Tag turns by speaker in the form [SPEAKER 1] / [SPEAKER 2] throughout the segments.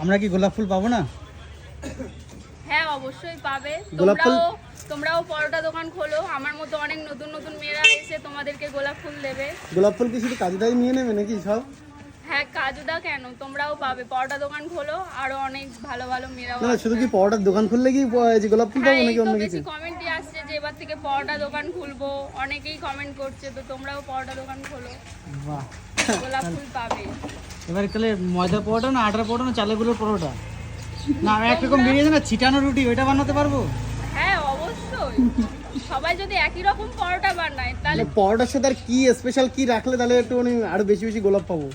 [SPEAKER 1] আমরা কি গোলাপ ফুল পাবো না?
[SPEAKER 2] হ্যাঁ অবশ্যই পাবে।
[SPEAKER 1] গোলাপ ফুল
[SPEAKER 2] তোমরাও পরোটা দোকান খোলো, আমার মতো অনেক নতুন নতুন মেয়েরা এসে তোমাদেরকে গোলাপ ফুল দেবে।
[SPEAKER 1] গোলাপ ফুল কি শুধু কাজুদাই নিয়ে নেবে নাকি সব?
[SPEAKER 2] হ্যাঁ কাজুদা কেন, তোমরাও পাবে। পরোটা দোকান খোলো, আরো অনেক ভালো ভালো মেয়েরাও
[SPEAKER 1] না শুধু কি পরোটার দোকান খুললে কি যে গোলাপ ফুল পাবো নাকি অন্য কিছু?
[SPEAKER 2] কমেন্টই আসছে যে এবার থেকে পরোটা দোকান খুলবো, অনেকেই কমেন্ট করছে, তো তোমরাও পরোটা দোকান খোলো,
[SPEAKER 1] বাহ,
[SPEAKER 2] গোলাপ ফুল পাবে।
[SPEAKER 1] এবারে তাহলে ময়দা পরোটা না আটার পরোটা না চালের পরোটা না একরকম বেরিয়েছে না ছিটানো রুটি, ওইটা বানাতে পারবো?
[SPEAKER 2] হ্যাঁ অবশ্যই, সবাই যদি একই রকম পরোটা বানায় তাহলে
[SPEAKER 1] পরোটার সাথে আর কি স্পেশাল কি রাখলে তাহলে একটু আরো বেশি বেশি গোলাপ পাবো?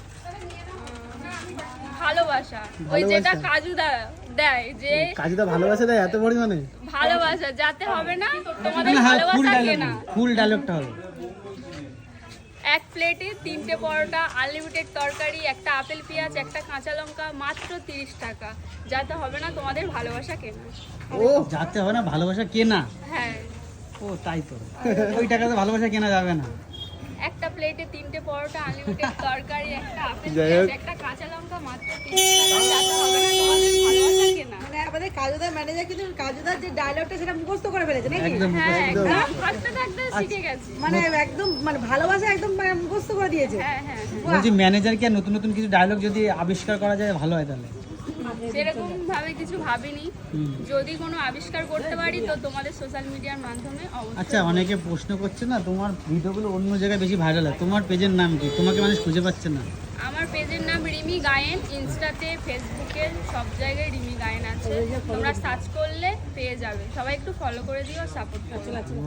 [SPEAKER 2] ভালোবাসা, ওই যেটা কাজুদা দেয়, যে
[SPEAKER 1] কাজুদা ভালোবাসা দেয় এত পরিমাণে?
[SPEAKER 2] ভালোবাসা যাতে হবে না তোমাদের
[SPEAKER 1] হ্যাঁ ফুল
[SPEAKER 2] ভালোবাসা
[SPEAKER 1] ডায়লগ,
[SPEAKER 2] কেনা।
[SPEAKER 1] ফুল ডায়লগটা হবে।
[SPEAKER 2] এক প্লেটে 3টে পরোটা, আনলিমিটেড তরকারি, একটা আপেল পেঁয়াজ, একটা কাঁচা লঙ্কা, মাত্র 30 টাকা। যাতে হবে না তোমাদের ভালোবাসা কেনা।
[SPEAKER 1] ও যাতে হবে না ভালোবাসা কেনা?
[SPEAKER 2] হ্যাঁ
[SPEAKER 1] ও তাই তো, ওই টাকাতে ভালোবাসা কেনা যাবে না।
[SPEAKER 2] একটা প্লেটে 3টে পরোটা, আনলিমিটেড তরকারি, একটা আপেল
[SPEAKER 1] যাই
[SPEAKER 2] পেঁয়াজ,
[SPEAKER 1] হোক।
[SPEAKER 2] একটা কাঁচা লঙ্কা, মাত্র 30 টাকা। যাতে হবে না তোমাদের ভালোবাসা কেনা।
[SPEAKER 3] মানে আমাদের কাজুদার ম্যানেজার কিন্তু কাজুদার যে ডায়লগটা সেটা মুখস্থ করে ফেলেছে নাকি?
[SPEAKER 1] একদম
[SPEAKER 2] হ্যাঁ
[SPEAKER 1] একদম।
[SPEAKER 2] একদম থাকতে থাকতে শিখে গেছি।
[SPEAKER 3] মানে একদম মানে ভালোবাসা একদম মানে মুখস্থ করে দিয়েছে।
[SPEAKER 2] হ্যাঁ হ্যাঁ হ্যাঁ।
[SPEAKER 1] বলছি ম্যানেজারকে আর নতুন নতুন কিছু ডায়লগ যদি আবিষ্কার করা যায় ভালো হয় তাহলে।
[SPEAKER 2] সেরকম ভাবে কিছু ভাবিনি,
[SPEAKER 1] হুম।
[SPEAKER 2] যদি কোনো আবিষ্কার করতে পারি তো তোমাদের সোশ্যাল মিডিয়ার মাধ্যমে অবশ্যই।
[SPEAKER 1] আচ্ছা অনেকে প্রশ্ন করছে না তোমার ভিডিওগুলো অন্য জায়গায় বেশি ভাইরাল হয়, তোমার পেজের নাম কি? তোমাকে মানুষ খুঁজে পাচ্ছে না।
[SPEAKER 2] আমার পেজের নাম রিমি গায়েন, ইনস্টাতে ফেসবুকে সব জায়গায় রিমি গায়েন আছে, তোমরা সার্চ করলে পেয়ে যাবে। সবাই একটু ফলো করে দিও, সাপোর্ট করো,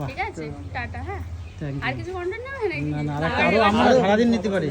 [SPEAKER 2] ঠিক আছে? টাটা। হ্যাঁ
[SPEAKER 1] Thank you.
[SPEAKER 2] আর কিছু কন্টেন্ট নেবে নাকি?
[SPEAKER 1] না না আরো আমরা সারাদিন নিতে পারি।